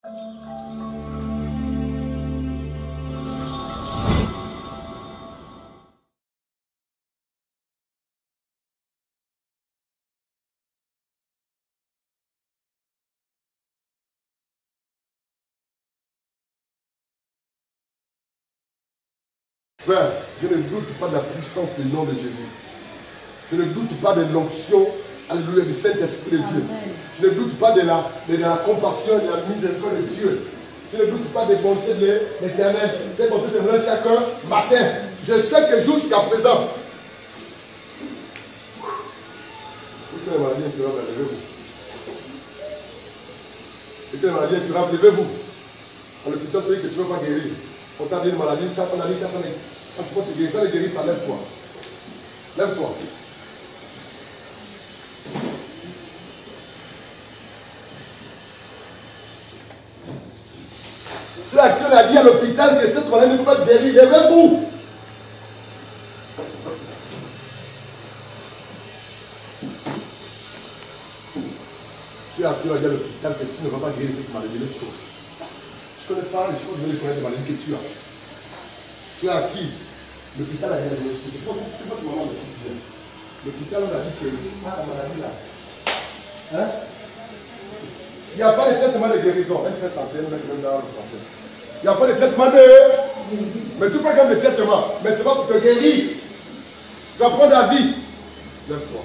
Frère, je ne doute pas de la puissance du nom de Jésus. Je ne doute pas de l'onction, alléluia, du Saint-Esprit de Dieu. Je ne doute pas de la compassion et de la miséricorde de Dieu. Je ne doute pas des bontés de l'Éternel. Ces bontés se révèlent chaque matin. Je sais que jusqu'à présent, c'est que la maladie est incurable, levez-vous. C'est que la maladie est incurable, levez-vous. À l'hôpital, tu dis que tu ne veux pas guérir. On t'a dit une maladie, ça, on a dit ça, ça peut te guérir, ça ne guérit pas, lève-toi. Lève-toi. C'est à qui on a dit à l'hôpital que cette maladie ne peut pas te guérir, levez-vous. C'est à qui on a dit à l'hôpital que tu ne vas pas guérir cette maladie, lève-toi. Je ne connais pas les choses, je vais connaître les maladies que tu as. C'est à qui l'hôpital a dit à l'hôpital. Je pense que c'est vraiment l'hôpital. L'hôpital, on a dit que la maladie là. Hein? Il n'y a pas de traitement de guérison. Elle fait santé, elle met même dans le santé. Il n'y a pas de traitement de. Mais tu peux prendre des traitements. Mais c'est pas pour te guérir. Tu vas prendre la vie. Lève-toi.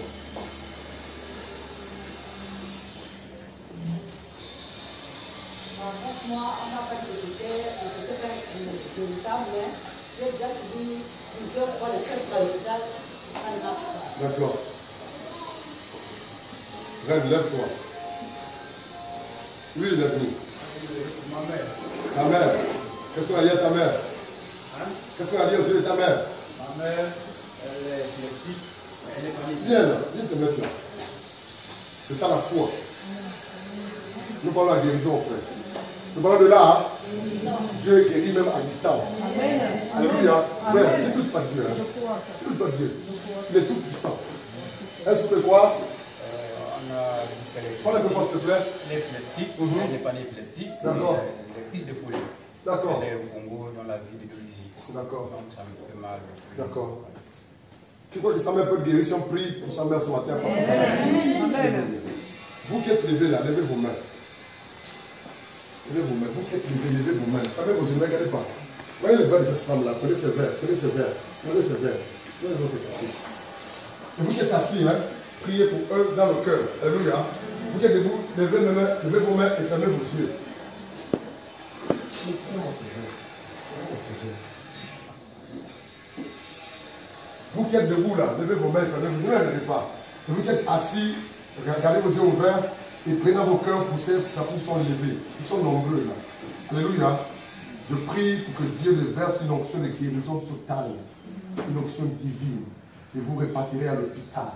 Moi, on n'a pas de vérité, c'était pas véritable, mais j'ai déjà dit plusieurs fois le fait que ça ne marche pas. D'accord. Rêve, lève-toi. Oui, lève-nous. Ma mère. Ta mère. Qu'est-ce qu'on a dit à ta mère? Hein? Qu'est-ce qu'on a dit au sujet de ta mère? Ma mère, elle est épileptique, elle est panique. Viens là, viens te mettre là. C'est ça la foi. Nous parlons de la guérison, frère. Nous parlons de là, hein? Dieu guérit même à distance. Alléluia. Frère, ne doute pas de Dieu. Ne doute pas de Dieu. Il est tout puissant. Elle souffre quoi? Prends un peu fort, s'il te plaît. Elle est épileptique, elle n'est pas épileptique. D'accord. Elle est prise de folie. D'accord. Elle est au Congo dans la ville de Dolisie. D'accord. Donc ça me fait mal. D'accord. Tu crois que sa mère peut guérir si on prie pour sa mère ce matin? Vous qui êtes levés là, levez vos mains. Levez vos mains. Vous qui êtes levés, levez vos mains. Fermez vos yeux, ne regardez pas. Voyez le verre de cette femme là. Prenez ce verre. Prenez ce verre. Prenez ce verre. Prenez ce verre. Et vous qui êtes assis, hein, priez pour eux dans le cœur. Alléluia. Vous qui êtes debout, levez vos mains et fermez vos yeux. Vous qui êtes debout là, levez vos mains et fermez vos yeux. Ne regardez pas. Et vous qui êtes assis, gardez vos yeux ouverts et prenez dans vos cœurs pour ces personnes qui sont levées. Ils sont nombreux là. Alléluia. Je prie pour que Dieu les verse une onction de guérison totale, une onction divine. Et vous répartirez à l'hôpital.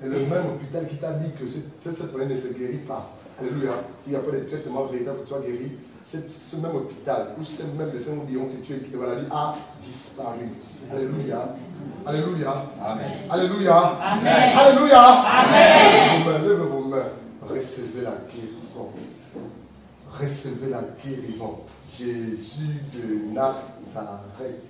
Et le même hôpital qui t'a dit que cette maladie ne se guérit pas. Alléluia. Il n'y a pas de traitement véritable pour que tu sois guéri. Ce même hôpital, où ces mêmes médecins nous diront que tu es guéri, la maladie a disparu. Alléluia. Alléluia. Amen. Alléluia. Amen. Alléluia. Amen. Levez vos mains. Recevez la guérison. Recevez la guérison. Jésus de Nazareth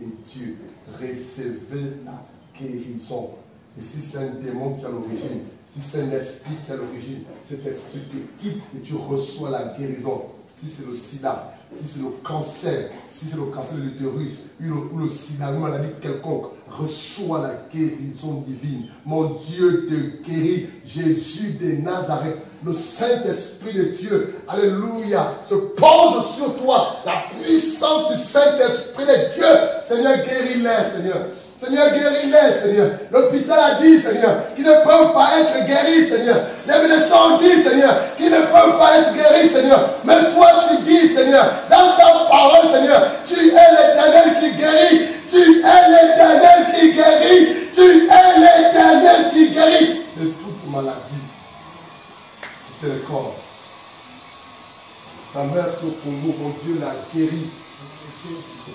et Dieu. Recevez la guérison. Et si c'est un démon qui est à l'origine, si c'est un esprit qui est à l'origine, cet esprit te quitte et tu reçois la guérison. Si c'est le sida, si c'est le cancer, si c'est le cancer de l'utérus, ou le sida, une maladie quelconque, reçois la guérison divine. Mon Dieu te guérit, Jésus de Nazareth, le Saint-Esprit de Dieu, alléluia, se pose sur toi, la puissance du Saint-Esprit de Dieu. Seigneur, guéris-les, Seigneur. Seigneur, guéris-les, Seigneur. L'hôpital a dit, Seigneur, qu'ils ne peuvent pas être guéris, Seigneur. Les médecins ont dit, Seigneur, qu'ils ne peuvent pas être guéris, Seigneur. Mais toi, tu dis, Seigneur, dans ta parole, Seigneur, tu es l'Éternel qui guérit. Tu es l'Éternel qui guérit. Tu es l'Éternel qui guérit. De toute maladie, c'est le corps. Ta mère au Congo, mon Dieu l'a guéri.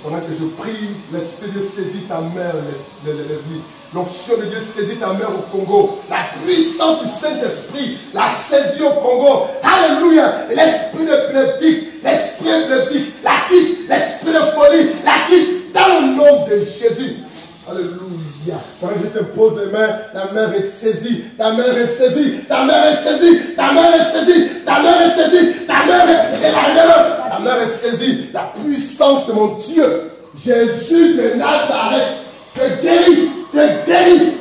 Pendant que je prie, l'Esprit de Dieu saisit ta mère, l'onction de Dieu saisit ta mère au Congo. La puissance du Saint-Esprit l'a saisit au Congo. Alléluia. Et l'esprit de l'épileptique main, ta mère est saisie, ta mère est saisie, ta mère est saisie, ta mère est saisie, ta mère est saisie, ta mère est... Ta mère est saisie, la puissance de mon Dieu, Jésus de Nazareth, te guérit,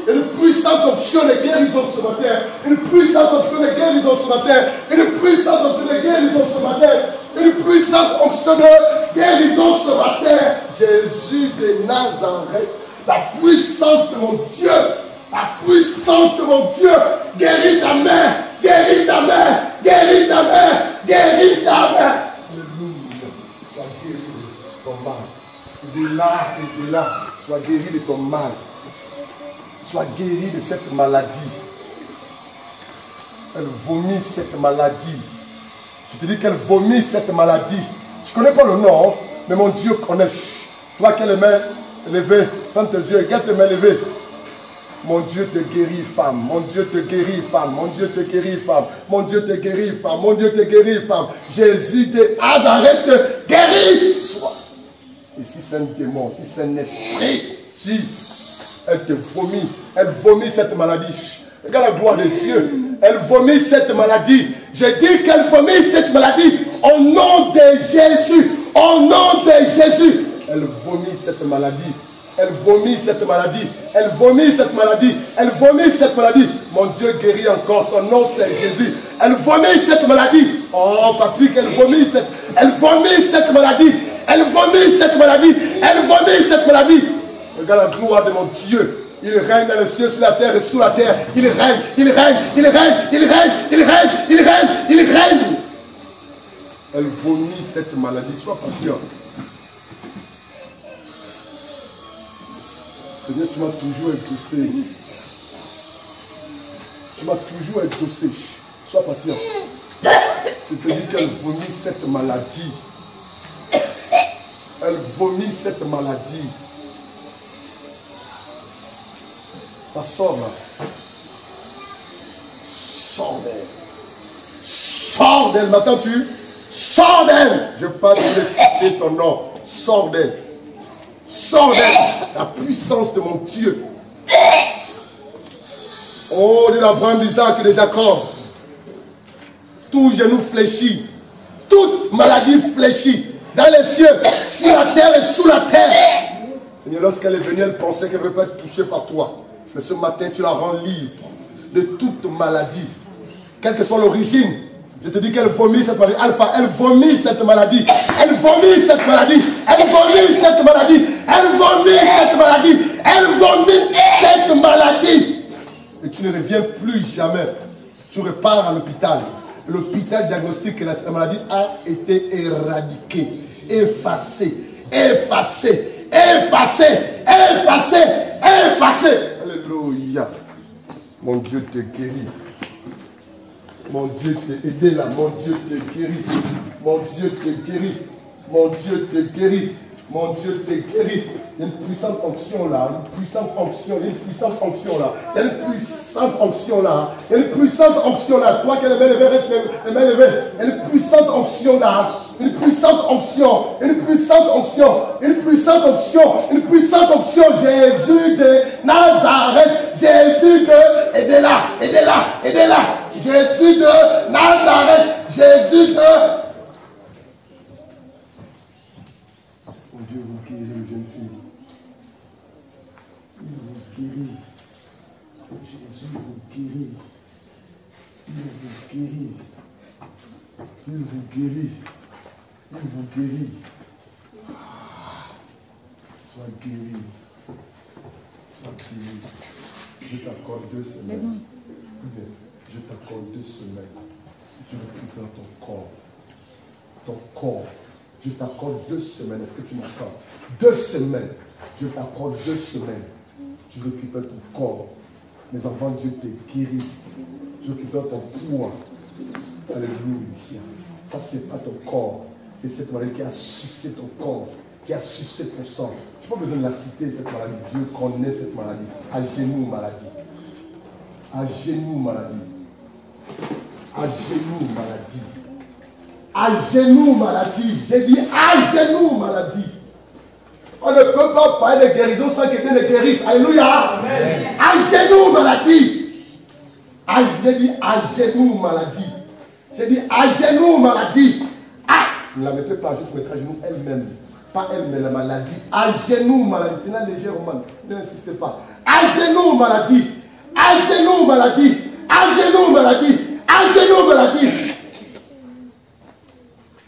une puissante option de guérison ce matin, une puissante option de guérison ce matin, une puissante option de guérison ce matin, une puissante option de guérison ce matin, Jésus de Nazareth, la puissance de mon Dieu, la puissance de mon Dieu, guéris ta mère, guéris ta mère, guéris ta mère, guéris ta mère. Alléluia, sois guéri de ton mal, de là et de là, sois guéri de ton mal. Sois guéri de cette maladie. Elle vomit cette maladie. Je te dis qu'elle vomit cette maladie. Je ne connais pas le nom, mais mon Dieu connaît. Toi qui as les mains levées, ferme tes yeux, regarde tes mains levées. Mon Dieu te guérit, femme. Mon Dieu te guérit, femme. Mon Dieu te guérit, femme. Mon Dieu te guérit, femme. Mon Dieu te guérit, femme. Jésus de Nazareth te guérit. Et si c'est un démon, si c'est un esprit, si elle te vomit, elle vomit cette maladie. Regarde la gloire de Dieu. Elle vomit cette maladie. Je dis qu'elle vomit cette maladie au nom de Jésus. Au nom de Jésus. Elle vomit cette maladie. Elle vomit cette maladie. Elle vomit cette maladie. Elle vomit cette maladie. Mon Dieu guérit encore. Son nom c'est Jésus. Elle vomit cette maladie. Oh Patrick, elle vomit cette maladie. Elle vomit cette maladie. Elle vomit cette maladie. Regarde la gloire de mon Dieu. Il règne dans les cieux, sur la terre et sous la terre. Il règne, il règne, il règne, il règne, il règne, il règne, il règne. Elle vomit cette maladie. Sois patient. Seigneur, tu m'as toujours exaucé. Tu m'as toujours exaucé. Sois patient. Je te dis qu'elle vomit cette maladie. Elle vomit cette maladie. Ça sort là. Sors d'elle. Sors d'elle. M'entends-tu? Sors d'elle. Je parle de citer ton nom. Sors d'elle. Sors d'elle. La puissance de mon Dieu. Oh, de l'Abraham, d'Isaac et de Jacob. Tout genou fléchi. Toute maladie fléchie. Dans les cieux, sur la terre et sous la terre. Seigneur, lorsqu'elle est venue, elle pensait qu'elle ne veut pas être touchée par toi. Mais ce matin, tu la rends libre de toute maladie. Quelle que soit l'origine, je te dis qu'elle vomit cette maladie. Alpha, elle vomit cette maladie. Elle vomit cette maladie. Elle vomit cette maladie. Elle vomit cette maladie. Elle vomit cette maladie. Et tu ne reviens plus jamais. Tu repars à l'hôpital. L'hôpital diagnostique que la maladie a été éradiquée, effacée, effacée, effacée, effacée, effacée. Alléluia. Mon Dieu te guérit. Mon Dieu t'a aidé là. Mon Dieu te guérit. Mon Dieu te guérit. Mon Dieu te guérit. Mon Dieu te guérit. Il y a une puissante onction là. Une puissante onction. Il y a une puissante onction là. Il y a une puissante onction là. Il y a une puissante onction là. Toi qui as les mains levées, reste les mains levées. Il y a une puissante onction là. Une puissante onction. Une puissante onction. Une puissante onction. Une puissante onction. Jésus de Nazareth. Jésus de... Aidez là. Aidez là. Aidez là. Jésus de Nazareth. Jésus de... Mon Dieu vous guérit, jeune fille. Il vous guérit. Jésus vous guérit. Il vous guérit. Il vous guérit. Il vous guérit. Sois guéri. Sois guéri. Je t'accorde 2 semaines. Je t'accorde 2 semaines. Tu récupères ton corps. Ton corps. Je t'accorde 2 semaines. Est-ce que tu m'entends? 2 semaines. Je t'accorde 2 semaines. Tu récupères ton corps. Mes enfants, Dieu te guérit. Tu récupères ton poids. Alléluia. Ça, ce n'est pas ton corps. C'est cette maladie qui a sucé ton corps, qui a sucé ton sang. Tu n'as pas besoin de la citer, cette maladie. Dieu connaît cette maladie. À genoux, maladie. À genoux, maladie. À genoux, maladie. À genoux, maladie. J'ai dit à genoux, maladie. On ne peut pas parler de guérison sans que Dieu ne guérisse. Alléluia. À genoux, maladie. Je dis à genoux, maladie. Je dis à genoux, maladie. Ah, ne la mettez pas, juste mettre à genoux elle-même. Pas elle, mais la maladie. À genoux, maladie. C'est là légèrement. N'insistez pas. À genoux, maladie. À genoux, maladie. À genoux, maladie. À genoux, maladie.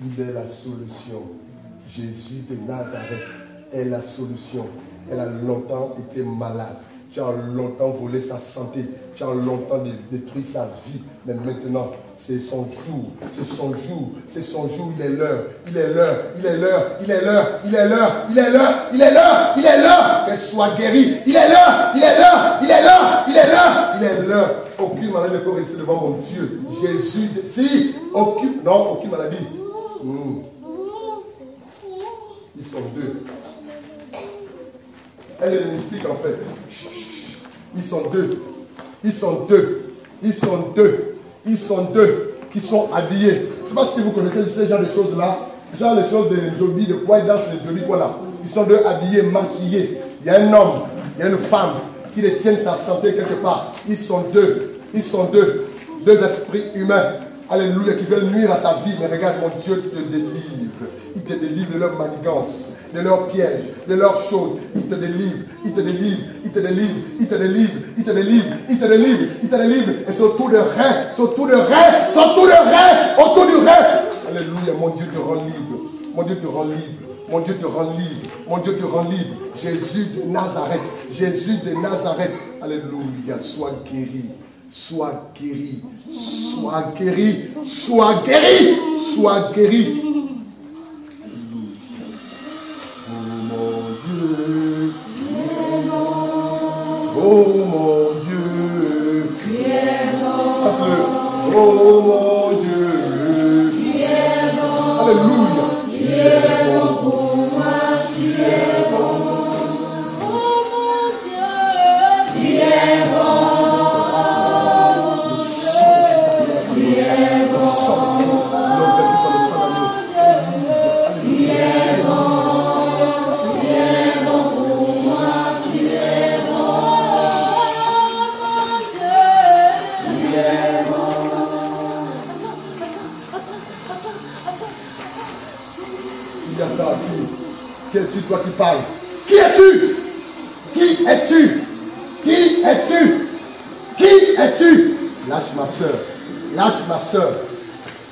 Il est la solution. Jésus de Nazareth est la solution. Elle a longtemps été malade. Tu as longtemps volé sa santé. Tu as longtemps détruit sa vie. Mais maintenant, c'est son jour. C'est son jour. C'est son jour. Il est l'heure. Il est l'heure. Il est l'heure. Il est l'heure. Il est l'heure. Il est l'heure. Il est l'heure. Il est l'heure. Qu'elle soit guérie. Il est l'heure. Il est l'heure. Il est l'heure. Il est l'heure. Il est l'heure. Aucune maladie ne peut rester devant mon Dieu. Jésus. Si. Aucune. Non, aucune maladie. Ils sont deux. Elle est mystique en fait. Ils sont deux. Ils sont deux. Ils sont deux. Ils sont deux qui sont habillés. Je ne sais pas si vous connaissez ce genre de choses-là. Genre les choses de Joby, de quoi ils dansent les Joby, voilà. Ils sont deux habillés, maquillés. Il y a un homme, il y a une femme qui détiennent sa santé quelque part. Ils sont deux. Ils sont deux. Deux esprits humains. Alléluia, qui veulent nuire à sa vie. Mais regarde, mon Dieu te délivre. Il te délivre de leur manigance, de leurs pièges, de leurs choses. Il te délivre, il te délivre, il te délivre, il te délivre, il te délivre, il te délivre, il te délivre. Et surtout de rein, surtout de rein, surtout de rein, autour du rein. Alléluia, mon Dieu te rend libre. Mon Dieu te rend libre. Mon Dieu te rend libre. Mon Dieu te rend libre. Jésus de Nazareth. Jésus de Nazareth. Alléluia, sois guéri. Sois guéri. Sois guéri. Sois guéri. Sois guéri. Oh mon Dieu, tu es bon. Oh mon Dieu, tu es bon. Alléluia. Tu es bon pour moi, tu es bon. Oh mon Dieu, tu es bon. Le sang, tu es bon. Le sang, tu es bon. Qui es-tu, toi qui parles? Qui es-tu? Qui es-tu? Qui es-tu? Qui es-tu? Lâche ma soeur. Lâche ma soeur.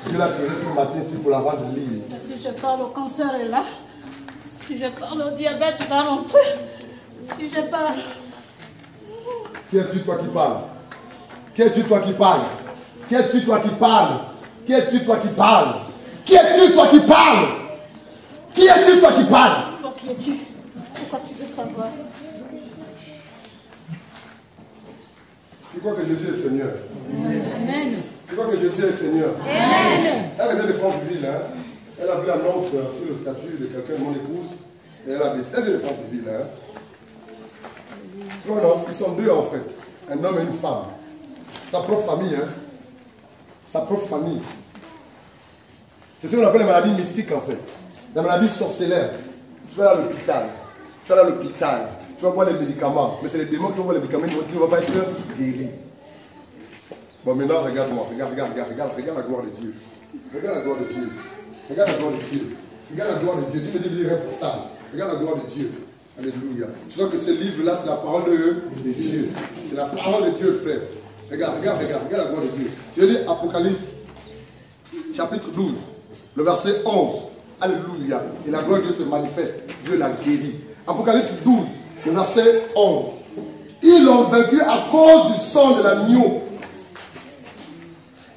Dieu l'a tiré ce matin ici pour la rendre libre. Si je parle au cancer est là. Si je parle au diabète, il va rentrer. Si je parle. Qui es-tu, toi qui parles? Qui es-tu, toi qui parles? Qui es-tu, toi qui parles? Qui es-tu, toi qui parles? Qui es-tu, toi qui parles? Qui es-tu, toi qui parles? Toi qui es-tu? Pourquoi tu veux savoir? Tu crois que Jésus est Seigneur? Amen. Tu crois que Jésus est Seigneur? Amen. Elle vient de Franceville, hein? Elle a vu l'annonce sur le statut de quelqu'un, mon épouse, et elle a baissé. Elle vient de Franceville, hein? Tu vois, non? Ils sont deux en fait. Un homme et une femme. Sa propre famille, hein? Sa propre famille. C'est ce qu'on appelle les maladies mystiques en fait. La maladie sorcellaire. Tu vas à l'hôpital. Tu vas à l'hôpital. Tu vas boire les médicaments. Mais c'est les démons qui vont boire les médicaments. Tu ne vas pas être guéri. Bon, maintenant, regarde-moi. Regarde la gloire de Dieu. Regarde la gloire de Dieu. Regarde la gloire de Dieu. Regarde la gloire de Dieu. Dis-moi rien pour ça. Regarde la gloire de Dieu. Alléluia. Tu vois que ce livre-là, c'est la parole de Dieu. C'est la parole de Dieu, frère. Regarde la gloire de Dieu. Je vais lire Apocalypse, chapitre 12, le verset 11. Alléluia. Et la gloire de Dieu se manifeste. Dieu l'a guéri. Apocalypse 12, le verset 11. Ils l'ont vaincu à cause du sang de l'agneau.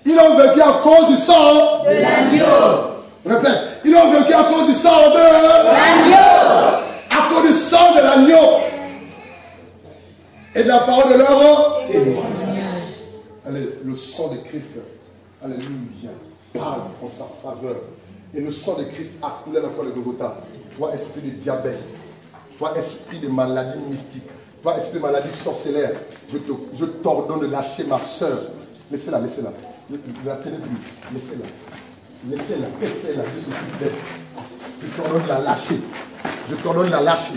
Ils l'ont vaincu à cause du sang de l'agneau. Répète. Ils l'ont vaincu à cause du sang de l'agneau. À cause du sang de l'agneau. Et de la parole de leur témoignage. Allez, le sang de Christ. Alléluia. Parle en sa faveur. Et le sang de Christ a coulé dans la croix de Golgotha. Toi, esprit de diabète. Toi, esprit de maladie mystique. Toi, esprit de maladie sorcellaire. Je t'ordonne de lâcher ma soeur. Laissez-la, laissez-la. Ne la tenez plus. Laissez-la. Laissez-la. Laissez-la. Je t'ordonne de la lâcher. Je t'ordonne de la lâcher.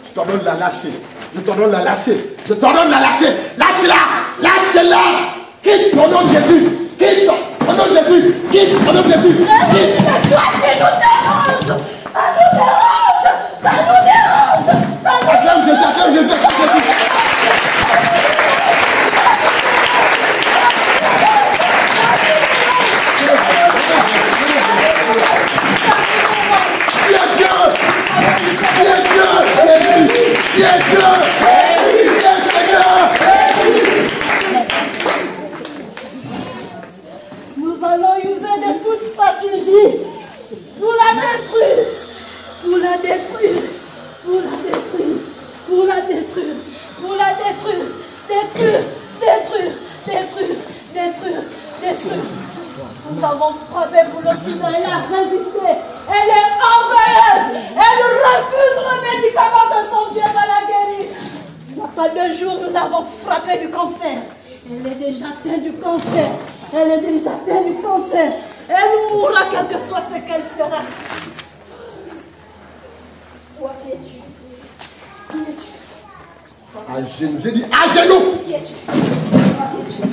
Je t'ordonne de la lâcher. Je t'ordonne de la lâcher. Je t'ordonne de la lâcher. Lâche-la. Lâche-la. Quitte au nom de Jésus. Quitte au nom de Jésus. Quitte au nom de Jésus. Quitte. C'est toi qui nous dérange. Ça nous dérange. Ça nous dérange. Acclame Jésus. Acclame Jésus. Acclame Jésus. Nous allons user de toute stratégie pour la détruire, pour la détruire, pour la détruire, pour la détruire, pour la détruire, détruire, détruire, détruire, détruire, détruire. Nous avons frappé pour le sida, elle a résisté, elle est orgueilleuse, elle refuse le médicament de son Dieu va la guérir. Il n'y a pas 2 jours, nous avons frappé du cancer. Elle est déjà atteinte du cancer. Elle est déjà atteinte du cancer. Elle mourra quel que soit ce qu'elle fera. Toi qui es-tu? Qui es-tu? À genoux. J'ai dit à genoux. Qui es-tu?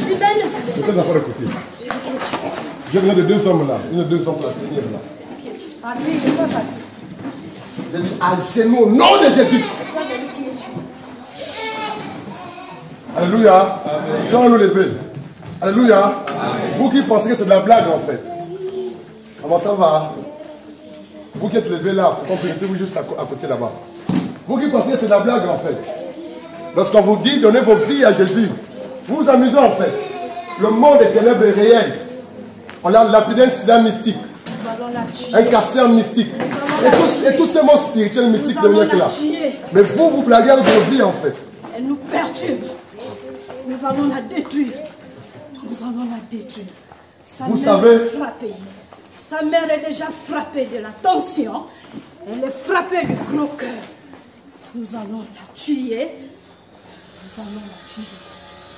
Libelle. Peut-être à faire écouter. J'ai besoin de 2 hommes là. Il y a 2 hommes pour la tenir là. J'ai dit à genoux au nom de Jésus. Alléluia. Quand nous lever. Alléluia. Vous qui pensez que c'est de la blague en fait. Comment ça va? Vous qui êtes levés là, comprenez-vous juste à côté là-bas. Vous qui pensez que c'est de la blague en fait. Lorsqu'on vous dit donnez vos vies à Jésus, vous vous amusez en fait. Le monde des ténèbres est réel. On a lapidé un sida mystique. Un cancer mystique. Et tous ces mots spirituels mystiques ne viennent que là. Mais vous, vous blaguez avec vos vies en fait. Elle nous perturbe. Nous allons la détruire. Nous allons la détruire. Vous savez, frappée. Sa mère est déjà frappée de la tension. Elle est frappée du gros cœur. Nous allons la tuer. Nous allons la tuer.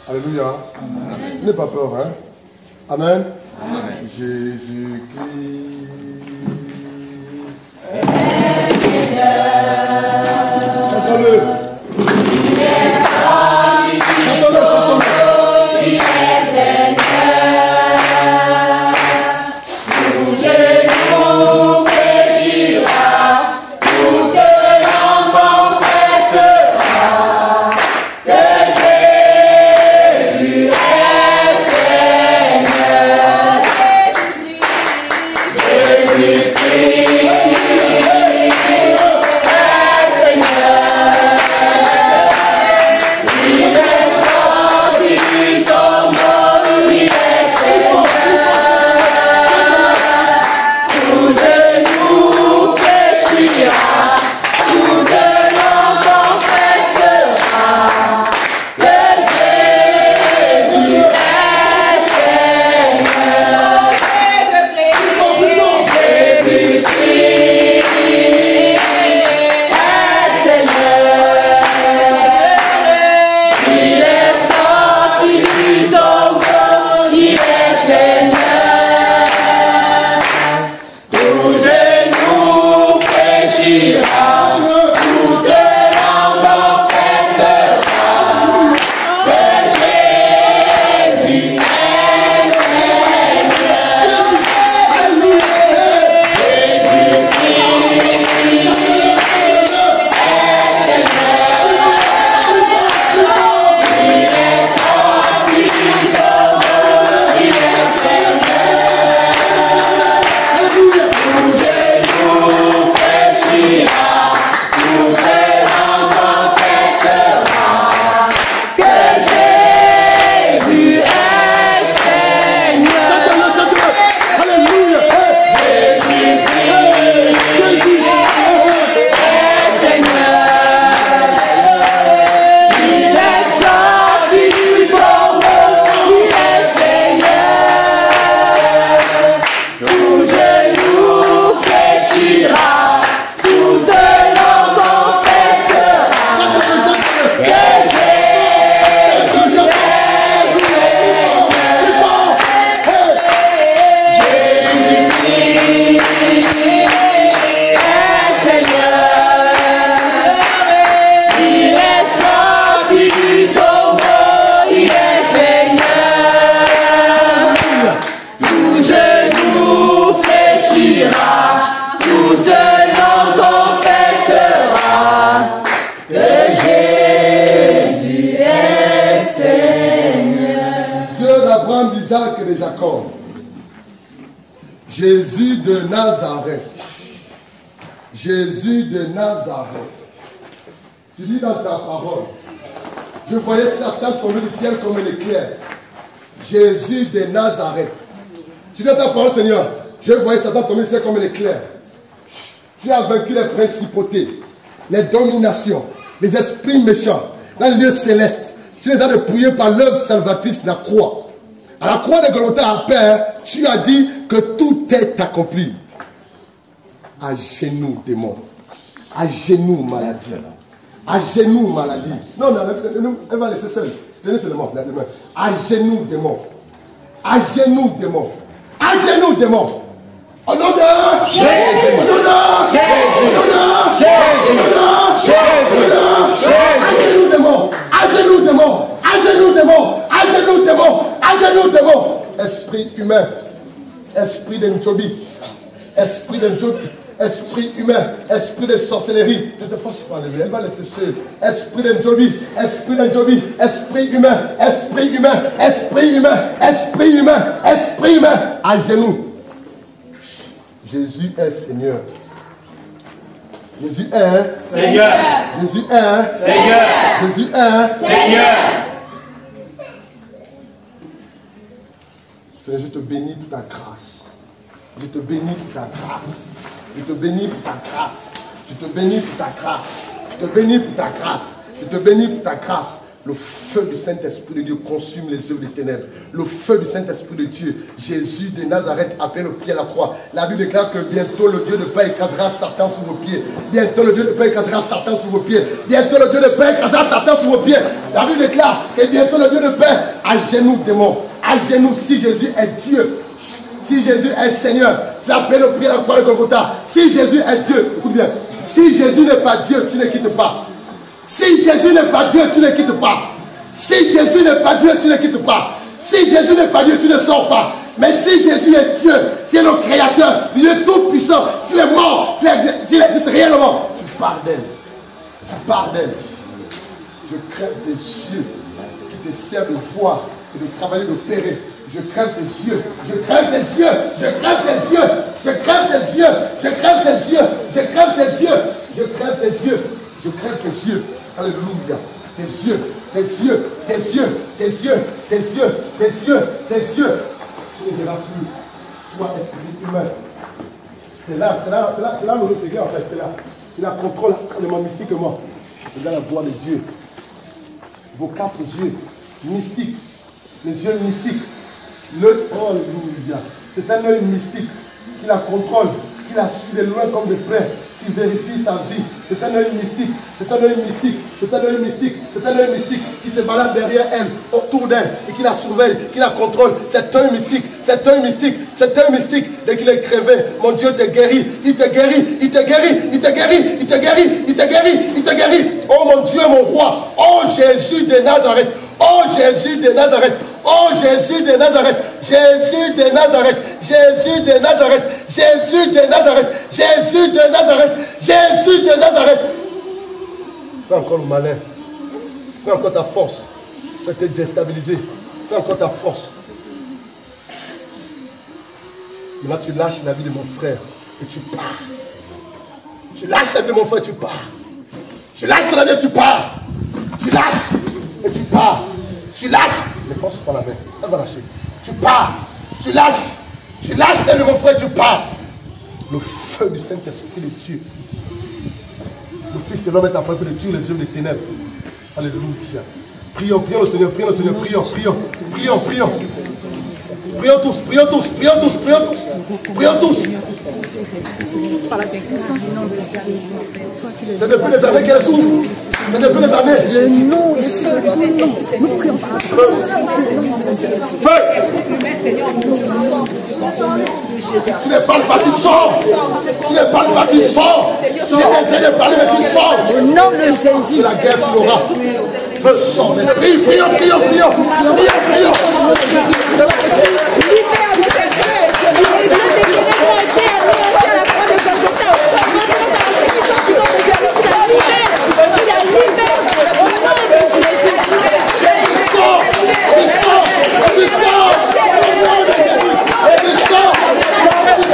Alléluia. Ce n'est pas peur, hein. Amen. Amen. Jésus-Christ. Chantons-le. Jésus Jésus de Nazareth. Jésus de Nazareth. Tu lis dans ta parole. Je voyais Satan tomber du ciel comme un éclair. Jésus de Nazareth. Tu lis dans ta parole, Seigneur. Je voyais Satan tomber du ciel comme un éclair. Tu as vaincu les principautés, les dominations, les esprits méchants, dans le lieu céleste. Tu les as dépouillés par l'œuvre salvatrice de la croix. À la croix de Golgotha, Père, tu as dit que tout est accompli. À genoux, démon. À genoux, maladie. À genoux, maladie. Non, non, elle va laisser seule. Tenez seulement la main. À genoux, démon. À genoux, démon. À genoux, démon. Au nom de Jésus. Au nom de Jésus. Au nom de Jésus. Au nom de Jésus. À genoux, démon. À genoux, démon. À genoux, démon. À genoux, démon. À genoux, démon. Esprit humain. Esprit d'Entobie. Esprit d'Entobie. Esprit humain, esprit de sorcellerie. Je te force pas à lever, elle va laisser seule. Esprit d'Entobie, esprit d'Entobie, esprit humain, esprit humain, esprit humain, esprit humain, esprit humain. À genoux. Jésus est Seigneur. Jésus est Seigneur. Jésus est Seigneur. Jésus est Seigneur. Seigneur, je te bénis pour ta grâce. Je te bénis pour ta grâce. Je te bénis pour ta grâce. Je te bénis pour ta grâce. Je te bénis pour ta grâce. Je te bénis pour ta grâce. Le feu du Saint-Esprit de Dieu consume les œuvres des ténèbres. Le feu du Saint-Esprit de Dieu. Jésus de Nazareth appelle au pied à la croix. La Bible déclare que bientôt le Dieu de paix écrasera Satan sous vos pieds. Bientôt le Dieu de paix écrasera Satan sous vos pieds. Bientôt le Dieu de paix écrasera Satan sous vos pieds. La Bible déclare que bientôt le Dieu de paix, à genoux démon. À genoux, si Jésus est Dieu. Si Jésus est Seigneur, tu appelles au pied à la croix de Golgotha. Si Jésus est Dieu, écoute bien. Si Jésus n'est pas Dieu, tu ne quittes pas. Si Jésus n'est pas Dieu, tu ne quittes pas. Si Jésus n'est pas Dieu, tu ne quittes pas. Si Jésus n'est pas Dieu, tu ne sors pas. Mais si Jésus est Dieu, c'est le Créateur, il est tout puissant, s'il est mort, s'il existe réellement, tu parles d'elle. Tu parles d'elle. Je crève des yeux qui te servent de voir et de travailler, d'opérer. Je crève tes yeux, je crève tes yeux, je crève tes yeux, je crève tes yeux, je crève tes yeux, je crève tes yeux, je crève tes yeux, je crève tes yeux. Alléluia. Tes yeux, tes yeux, tes yeux, tes yeux, tes yeux, tes yeux, tes yeux. Tu ne verras plus. Toi, esprit humain. C'est là le secret en fait, c'est là. Il a contrôle le mystique que moi. C'est là la voix de Dieu. Vos 4 yeux mystiques, les yeux mystiques. Alléluia. C'est un œil mystique qui la contrôle, qui la suit de loin comme de près, qui vérifie sa vie. C'est un œil mystique, c'est un œil mystique, c'est un œil mystique, c'est un œil mystique qui se balade derrière elle, autour d'elle, et qui la surveille, qui la contrôle. Cet œil mystique, cet œil mystique, cet œil mystique, dès qu'il est crevé, mon Dieu te guérit, il te guérit, il te guérit, il te guérit, il te guérit, il te guérit, il te guérit. Oh mon Dieu, mon roi, oh Jésus de Nazareth, oh Jésus de Nazareth. Oh Jésus de Nazareth, Jésus de Nazareth, Jésus de Nazareth, Jésus de Nazareth, Jésus de Nazareth, Jésus de Nazareth. Fais encore le malin, fais encore ta force, fais te déstabiliser, fais encore ta force. Maintenant tu lâches la vie de mon frère et tu pars. Tu lâches la vie de mon frère et tu pars. Tu lâches la vie et tu pars. Tu lâches et tu pars. Tu lâches. Ne force pas la main. Elle va lâcher. Tu pars. Tu lâches elle de mon frère, tu pars. Le feu du Saint-Esprit de Dieu. Le Fils de l'homme est apparu pour tuer les œuvres des ténèbres. Alléluia. Prions, prions le Seigneur, prions le Seigneur, prions, prions, prions, prions. Prions tous, prions tous, prions tous, prions tous, prions tous. C'est depuis les années qu'elle souffre. C'est depuis les années. Le nom de Jésus. Nous prions par Tu ne parles pas, tu sors. Tu ne parles pas, tu sors. Tu es en train de parler, mais tu sors. au nom de Jésus. La guerre, tu l'auras. Je sors. Prions, prions, prions, prions. Prions, prions. Tu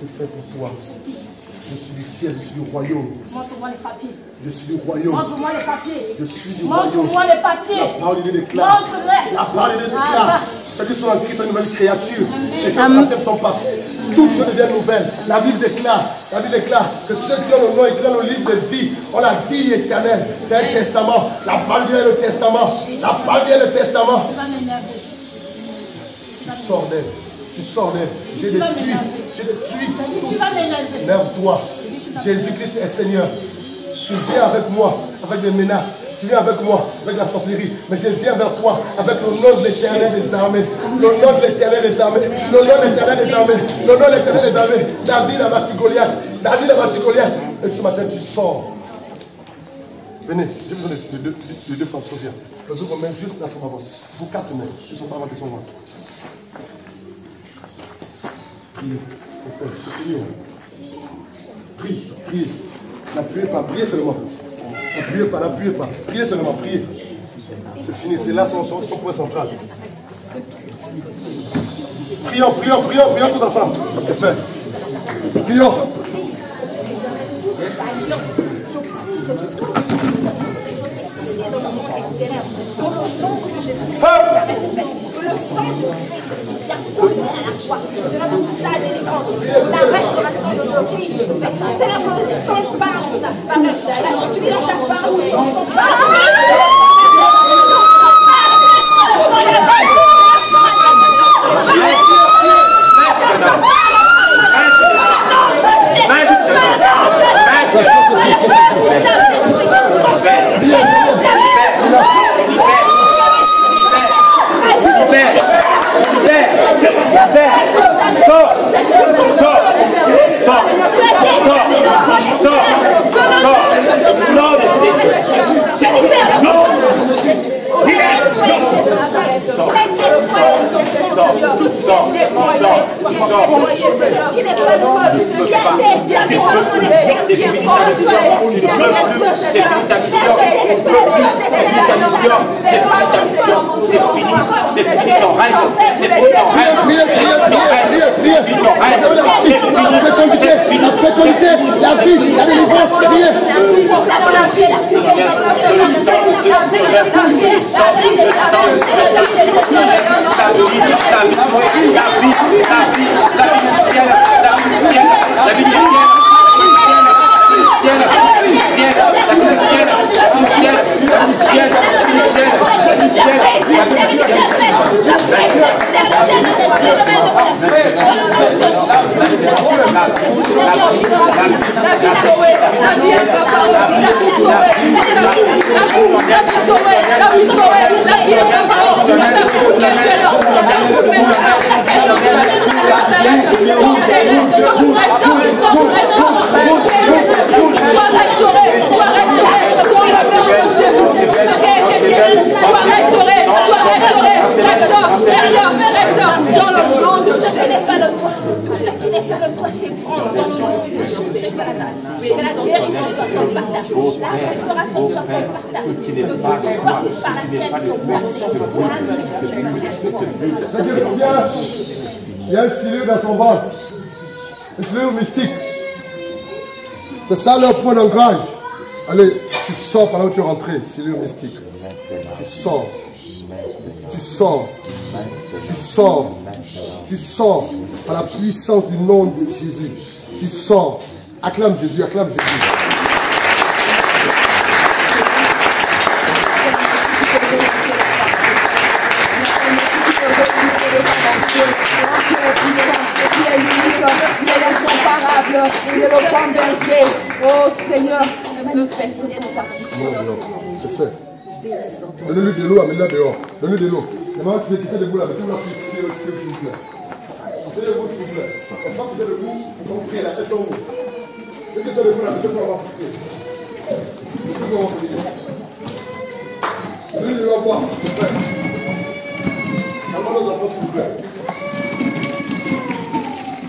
C'est fait pour toi. Je suis du ciel, je suis du royaume. Montre-moi les papiers. Je suis du royaume. Montre-moi les papiers. Je suis du royaume. Montre-moi les papiers. La parole de déclare. Montre-les. La parole de déclare. Ceux qui sont en Christ sont une nouvelle créature. Les choses anciennes sont passées. Toutes choses deviennent nouvelles. La Bible déclare que ceux qui ont le nom écrit dans le livre de vie ont la vie éternelle. C'est un testament. La parole de Dieu est le testament. La parole de Dieu est le testament. Tu sors d'elle. Tu sors d'elle. J'ai détruit. Tu vas m'énerver. Lève-toi. Jésus-Christ est Seigneur. Tu viens avec moi, avec des menaces. Tu viens avec moi, avec la sorcellerie. Mais je viens vers toi, avec le nom de l'Éternel des armées. Le nom de l'Éternel des armées. Le nom de l'Éternel des armées. Le nom de l'Éternel des armées. David a battu Goliath. David a battu Goliath. Et ce matin, tu sors. Venez, je vous donne les deux femmes, Sophia. Les autres mains juste là sur ma voix. Vous quatre mains. Ils sont pas avant qu'ils sont moi. Priez. C'est prier. Prie, priez. N'appuyez pas, priez seulement. N'appuyez pas, n'appuyez pas. Priez seulement, priez. C'est fini, c'est là son point central. Prions, prions, prions, prions tous ensemble. C'est fait. Prions. Le sang qui a coulé à la croix, de notre visage élégant, la restauration de nos vies. C'est là que le sang parle, tu es dans ta parole, ton sang parle. La Que la guérison soit son partage. La restauration soit son partage. Que tout droit par laquelle ils sont passés. Il y a un silure dans son ventre. Un silure mystique. C'est ça leur point d'ancrage. Allez, tu sors pendant que tu es rentré, silure mystique. Tu sors. Tu sors. Tu sors. Tu sors par la puissance du nom de Jésus. Tu sors. Acclame Jésus, acclame Jésus. Il est le grand berger. Oh Seigneur, ne fais pas. Non, c'est fait. Donnez-lui de l'eau, amenez-la dehors. Donnez-lui de l'eau. Et maintenant, tu sais qui fait debout là, mettez-vous là, s'il vous plaît. Asseyez-vous, s'il vous plaît. Les femmes qui sont debout, vont prier là, elles sont où? Ceux qui sont debout là, mettez-vous là, on va prier. Mettez-vous là, on va prier. Donnez-lui de l'eau à boire, s'il vous plaît. Calmez nos enfants, s'il vous plaît.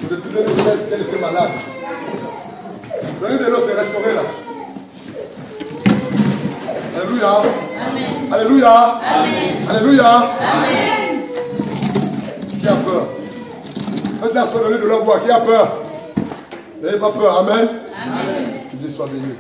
Depuis 2016, elle était malade. Donnez-lui de l'eau, c'est restauré là. Alléluia. Amen. Alléluia. Amen. Alléluia. Amen. Qui a peur? Faites la soeur, donnez de la voix. Qui a peur? N'ayez pas peur. Amen. Amen. Que Dieu soit béni.